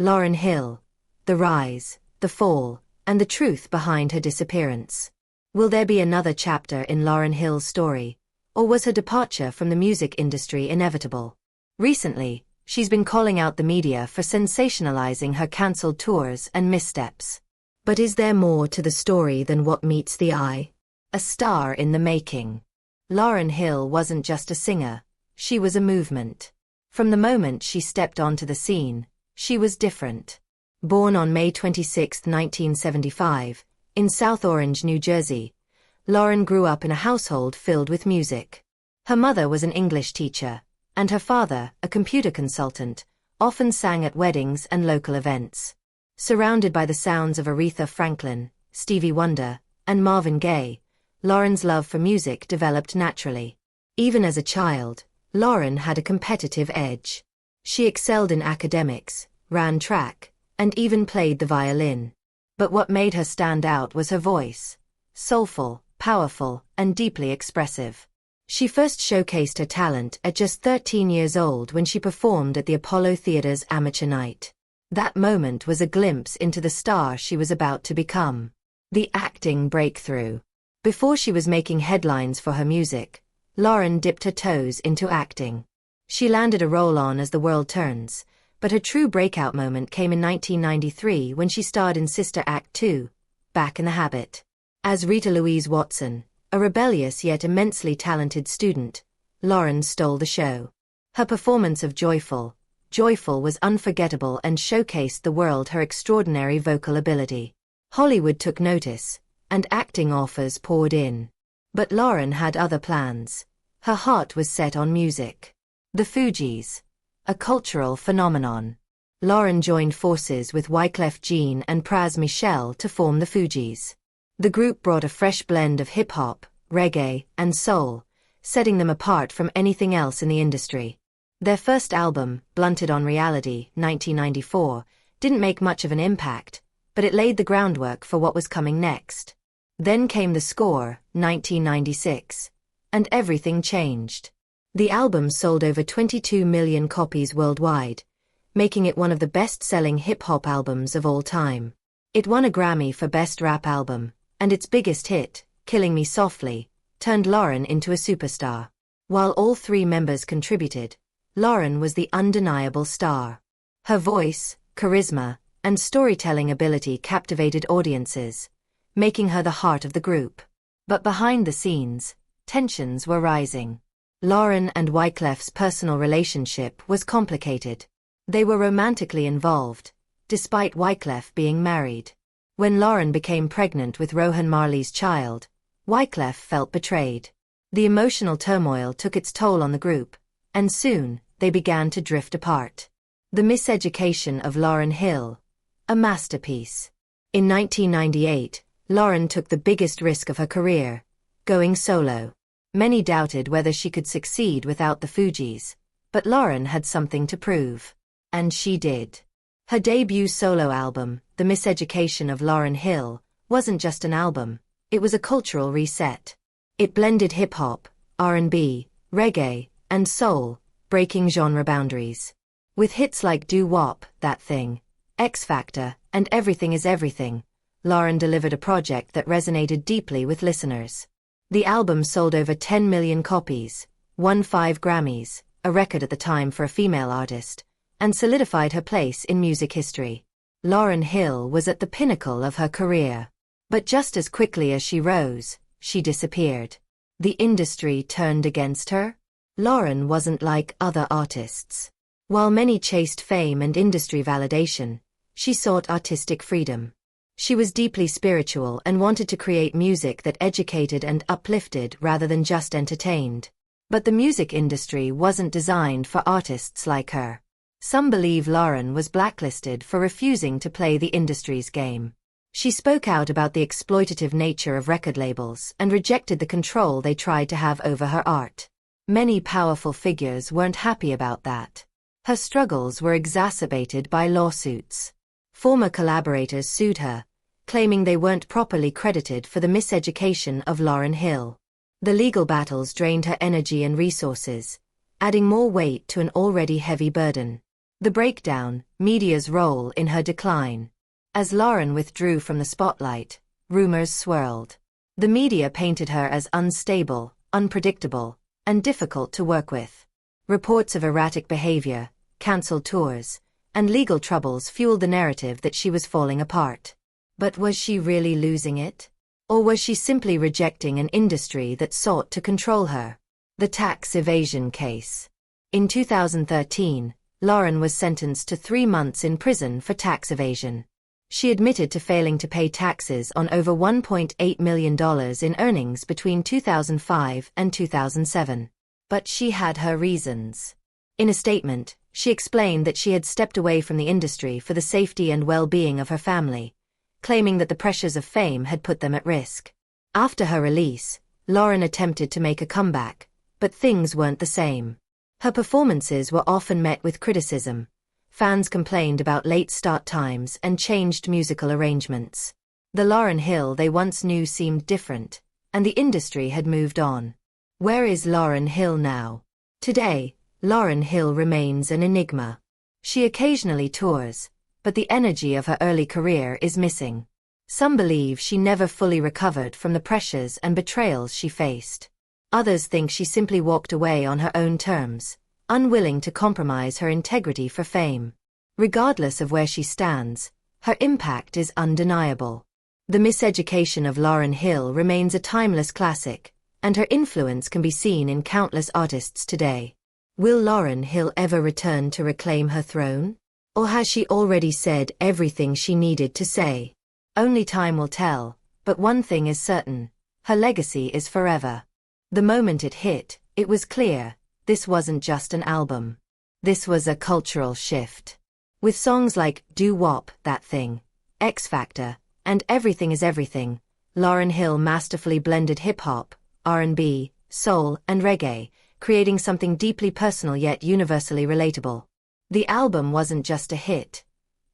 Lauryn Hill, the rise, the fall, and the truth behind her disappearance. Will there be another chapter in Lauryn Hill's story, or was her departure from the music industry inevitable? Recently, she's been calling out the media for sensationalizing her cancelled tours and missteps. But is there more to the story than what meets the eye? A star in the making. Lauryn Hill wasn't just a singer, she was a movement. From the moment she stepped onto the scene, she was different. Born on May 26, 1975, in South Orange, New Jersey, Lauryn grew up in a household filled with music. Her mother was an English teacher, and her father, a computer consultant, often sang at weddings and local events. Surrounded by the sounds of Aretha Franklin, Stevie Wonder, and Marvin Gaye, Lauryn's love for music developed naturally. Even as a child, Lauryn had a competitive edge. She excelled in academics, ran track, and even played the violin. But what made her stand out was her voice. Soulful, powerful, and deeply expressive. She first showcased her talent at just 13 years old when she performed at the Apollo Theater's Amateur Night. That moment was a glimpse into the star she was about to become. The acting breakthrough. Before she was making headlines for her music, Lauryn dipped her toes into acting. She landed a role on As the World Turns, but her true breakout moment came in 1993 when she starred in Sister Act 2, Back in the Habit. As Rita Louise Watson, a rebellious yet immensely talented student, Lauryn stole the show. Her performance of Joyful was unforgettable and showcased the world her extraordinary vocal ability. Hollywood took notice, and acting offers poured in. But Lauryn had other plans. Her heart was set on music. The Fugees, a cultural phenomenon. Lauryn joined forces with Wyclef Jean and Pras Michel to form the Fugees. The group brought a fresh blend of hip-hop, reggae, and soul, setting them apart from anything else in the industry. Their first album, Blunted on Reality, 1994, didn't make much of an impact, but it laid the groundwork for what was coming next. Then came The Score, 1996, and everything changed. The album sold over 22 million copies worldwide, making it one of the best-selling hip-hop albums of all time. It won a Grammy for Best Rap Album, and its biggest hit, Killing Me Softly, turned Lauryn into a superstar. While all three members contributed, Lauryn was the undeniable star. Her voice, charisma, and storytelling ability captivated audiences, making her the heart of the group. But behind the scenes, tensions were rising. Lauryn and Wyclef's personal relationship was complicated. They were romantically involved, despite Wyclef being married. When Lauryn became pregnant with Rohan Marley's child, Wyclef felt betrayed. The emotional turmoil took its toll on the group, and soon, they began to drift apart. The Miseducation of Lauryn Hill, a masterpiece. In 1998, Lauryn took the biggest risk of her career, going solo. Many doubted whether she could succeed without the Fugees, but Lauryn had something to prove. And she did. Her debut solo album, The Miseducation of Lauryn Hill, wasn't just an album, it was a cultural reset. It blended hip-hop, R&B, reggae, and soul, breaking genre boundaries. With hits like Doo Wop, That Thing, X Factor, and Everything Is Everything, Lauryn delivered a project that resonated deeply with listeners. The album sold over 10 million copies, won 5 Grammys, a record at the time for a female artist, and solidified her place in music history. Lauryn Hill was at the pinnacle of her career. But just as quickly as she rose, she disappeared. The industry turned against her. Lauryn wasn't like other artists. While many chased fame and industry validation, she sought artistic freedom. She was deeply spiritual and wanted to create music that educated and uplifted rather than just entertained. But the music industry wasn't designed for artists like her. Some believe Lauryn was blacklisted for refusing to play the industry's game. She spoke out about the exploitative nature of record labels and rejected the control they tried to have over her art. Many powerful figures weren't happy about that. Her struggles were exacerbated by lawsuits. Former collaborators sued her, claiming they weren't properly credited for the miseducation of Lauryn Hill. The legal battles drained her energy and resources, adding more weight to an already heavy burden. The breakdown, media's role in her decline. As Lauryn withdrew from the spotlight, rumors swirled. The media painted her as unstable, unpredictable, and difficult to work with. Reports of erratic behavior, cancelled tours, and legal troubles fueled the narrative that she was falling apart. But was she really losing it? Or was she simply rejecting an industry that sought to control her? The tax evasion case. In 2013, Lauryn was sentenced to 3 months in prison for tax evasion. She admitted to failing to pay taxes on over $1.8 million in earnings between 2005 and 2007. But she had her reasons. In a statement, she explained that she had stepped away from the industry for the safety and well-being of her family, claiming that the pressures of fame had put them at risk. After her release, Lauryn attempted to make a comeback, but things weren't the same. Her performances were often met with criticism. Fans complained about late start times and changed musical arrangements. The Lauryn Hill they once knew seemed different, and the industry had moved on. Where is Lauryn Hill now? Today, Lauryn Hill remains an enigma. She occasionally tours, but the energy of her early career is missing. Some believe she never fully recovered from the pressures and betrayals she faced. Others think she simply walked away on her own terms, unwilling to compromise her integrity for fame. Regardless of where she stands, her impact is undeniable. The miseducation of Lauryn Hill remains a timeless classic, and her influence can be seen in countless artists today. Will Lauryn Hill ever return to reclaim her throne? Or has she already said everything she needed to say? Only time will tell, but one thing is certain: her legacy is forever. The moment it hit, it was clear, this wasn't just an album. This was a cultural shift. With songs like Doo Wop, That Thing, X Factor, and Everything is Everything, Lauryn Hill masterfully blended hip-hop, R&B, soul, and reggae, creating something deeply personal yet universally relatable. The album wasn't just a hit.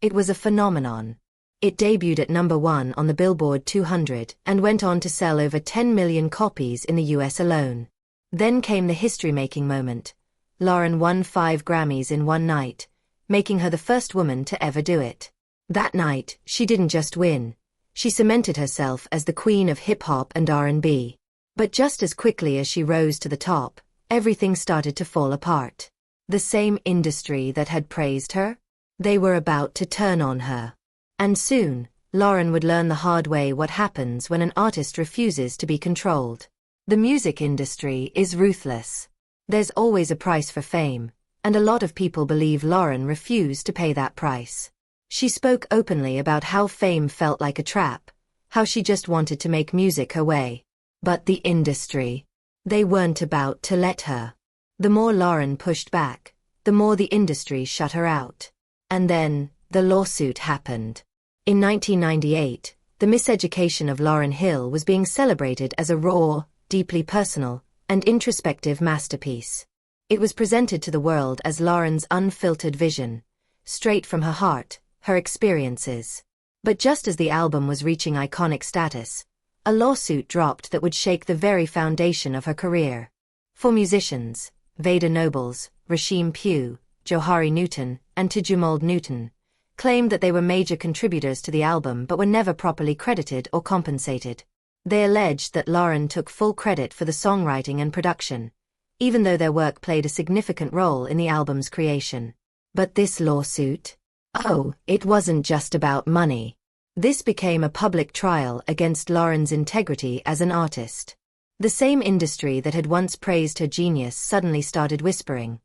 It was a phenomenon. It debuted at #1 on the Billboard 200 and went on to sell over 10 million copies in the US alone. Then came the history-making moment. Lauryn won 5 Grammys in one night, making her the first woman to ever do it. That night, she didn't just win. She cemented herself as the queen of hip-hop and R&B. But just as quickly as she rose to the top, everything started to fall apart. The same industry that had praised her? They were about to turn on her. And soon, Lauryn would learn the hard way what happens when an artist refuses to be controlled. The music industry is ruthless. There's always a price for fame, and a lot of people believe Lauryn refused to pay that price. She spoke openly about how fame felt like a trap, how she just wanted to make music her way. But the industry, they weren't about to let her. The more Lauryn pushed back, the more the industry shut her out. And then, the lawsuit happened. In 1998, the miseducation of Lauryn Hill was being celebrated as a raw, deeply personal, and introspective masterpiece. It was presented to the world as Lauryn's unfiltered vision, straight from her heart, her experiences. But just as the album was reaching iconic status, a lawsuit dropped that would shake the very foundation of her career. 4 musicians, Veda Nobles, Rasheem Pugh, Johari Newton, and Tijumald Newton, claimed that they were major contributors to the album but were never properly credited or compensated. They alleged that Lauryn took full credit for the songwriting and production, even though their work played a significant role in the album's creation. But this lawsuit? Oh, it wasn't just about money. This became a public trial against Lauryn's integrity as an artist. The same industry that had once praised her genius suddenly started whispering.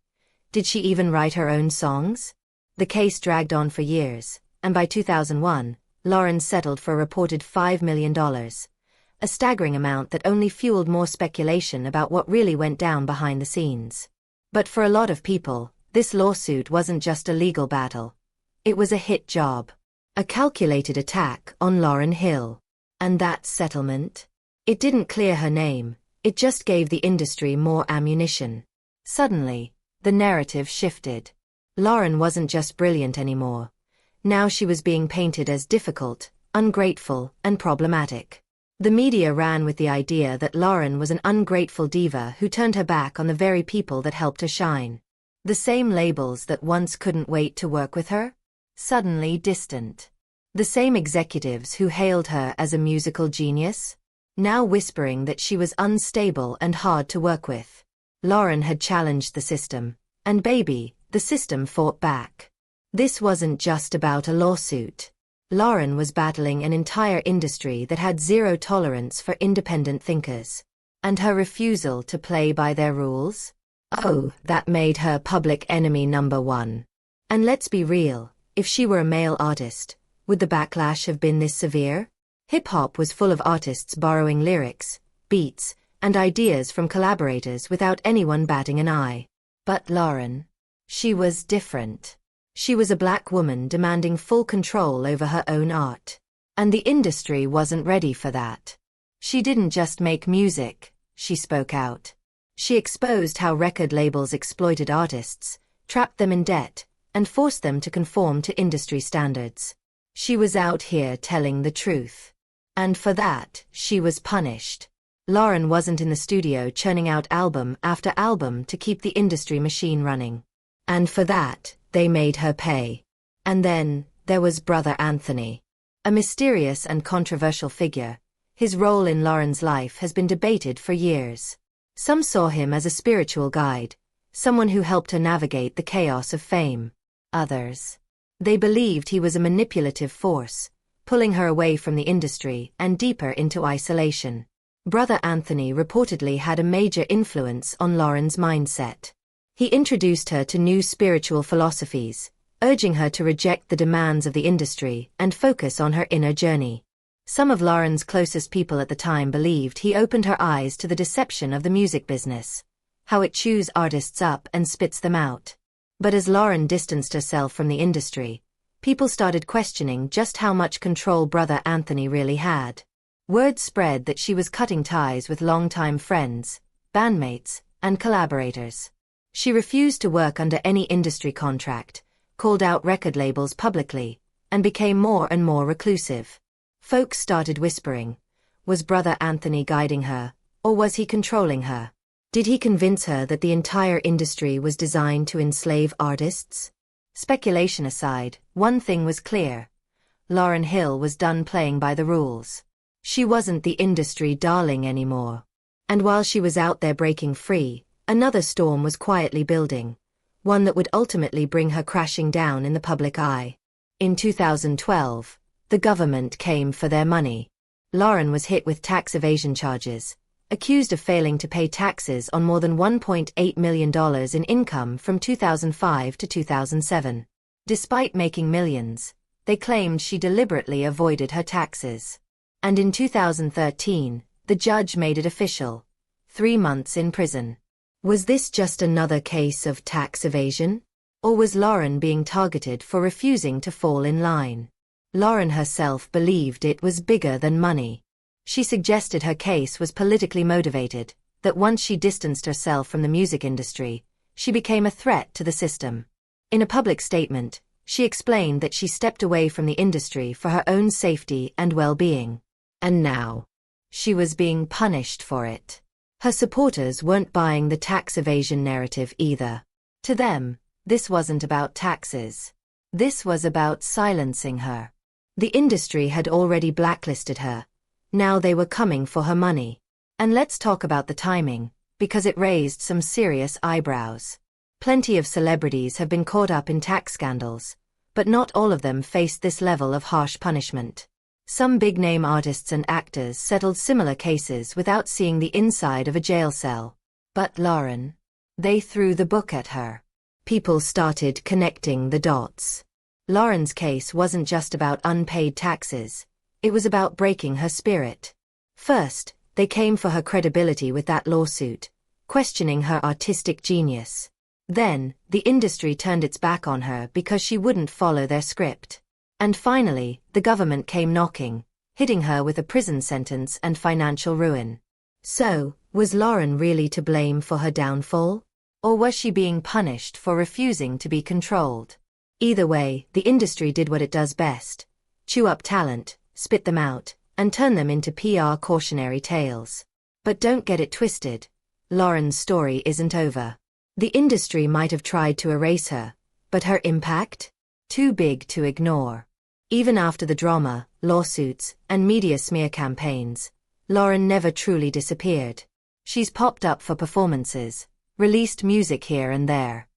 Did she even write her own songs? The case dragged on for years, and by 2001, Lauryn settled for a reported $5 million, a staggering amount that only fueled more speculation about what really went down behind the scenes. But for a lot of people, this lawsuit wasn't just a legal battle. It was a hit job. A calculated attack on Lauryn Hill. And that settlement? It didn't clear her name, it just gave the industry more ammunition. Suddenly, the narrative shifted. Lauryn wasn't just brilliant anymore. Now she was being painted as difficult, ungrateful, and problematic. The media ran with the idea that Lauryn was an ungrateful diva who turned her back on the very people that helped her shine. The same labels that once couldn't wait to work with her? Suddenly distant. The same executives who hailed her as a musical genius? Now whispering that she was unstable and hard to work with. Lauryn had challenged the system, and baby, the system fought back. This wasn't just about a lawsuit. Lauryn was battling an entire industry that had zero tolerance for independent thinkers. And her refusal to play by their rules? Oh, that made her public enemy number one. And let's be real, if she were a male artist, would the backlash have been this severe? Hip-hop was full of artists borrowing lyrics, beats, and ideas from collaborators without anyone batting an eye. But Lauryn? She was different. She was a black woman demanding full control over her own art. And the industry wasn't ready for that. She didn't just make music, she spoke out. She exposed how record labels exploited artists, trapped them in debt, and forced them to conform to industry standards. She was out here telling the truth. And for that, she was punished. Lauryn wasn't in the studio churning out album after album to keep the industry machine running. And for that, they made her pay. And then, there was Brother Anthony. A mysterious and controversial figure. His role in Lauryn's life has been debated for years. Some saw him as a spiritual guide, someone who helped her navigate the chaos of fame. Others, they believed he was a manipulative force, pulling her away from the industry and deeper into isolation. Brother Anthony reportedly had a major influence on Lauryn's mindset. He introduced her to new spiritual philosophies, urging her to reject the demands of the industry and focus on her inner journey. Some of Lauryn's closest people at the time believed he opened her eyes to the deception of the music business, how it chews artists up and spits them out. But as Lauryn distanced herself from the industry, people started questioning just how much control Brother Anthony really had. Word spread that she was cutting ties with longtime friends, bandmates, and collaborators. She refused to work under any industry contract, called out record labels publicly, and became more and more reclusive. Folks started whispering, was Brother Anthony guiding her, or was he controlling her? Did he convince her that the entire industry was designed to enslave artists? Speculation aside, one thing was clear. Lauryn Hill was done playing by the rules. She wasn't the industry darling anymore. And while she was out there breaking free, another storm was quietly building, one that would ultimately bring her crashing down in the public eye. In 2012, the government came for their money. Lauryn was hit with tax evasion charges, accused of failing to pay taxes on more than $1.8 million in income from 2005 to 2007. Despite making millions, they claimed she deliberately avoided her taxes. And in 2013, the judge made it official: 3 months in prison. Was this just another case of tax evasion? Or was Lauryn being targeted for refusing to fall in line? Lauryn herself believed it was bigger than money. She suggested her case was politically motivated, that once she distanced herself from the music industry, she became a threat to the system. In a public statement, she explained that she stepped away from the industry for her own safety and well-being. And now, she was being punished for it. Her supporters weren't buying the tax evasion narrative either. To them, this wasn't about taxes. This was about silencing her. The industry had already blacklisted her. Now they were coming for her money. And let's talk about the timing, because it raised some serious eyebrows. Plenty of celebrities have been caught up in tax scandals, but not all of them faced this level of harsh punishment. Some big-name artists and actors settled similar cases without seeing the inside of a jail cell. But Lauryn? They threw the book at her. People started connecting the dots. Lauryn's case wasn't just about unpaid taxes. It was about breaking her spirit. First, they came for her credibility with that lawsuit, questioning her artistic genius. Then, the industry turned its back on her because she wouldn't follow their script. And finally, the government came knocking, hitting her with a prison sentence and financial ruin. So, was Lauryn really to blame for her downfall? Or was she being punished for refusing to be controlled? Either way, the industry did what it does best: chew up talent, spit them out, and turn them into PR cautionary tales. But don't get it twisted. Lauryn's story isn't over. The industry might have tried to erase her, but her impact? Too big to ignore. Even after the drama, lawsuits, and media smear campaigns, Lauryn never truly disappeared. She's popped up for performances, released music here and there,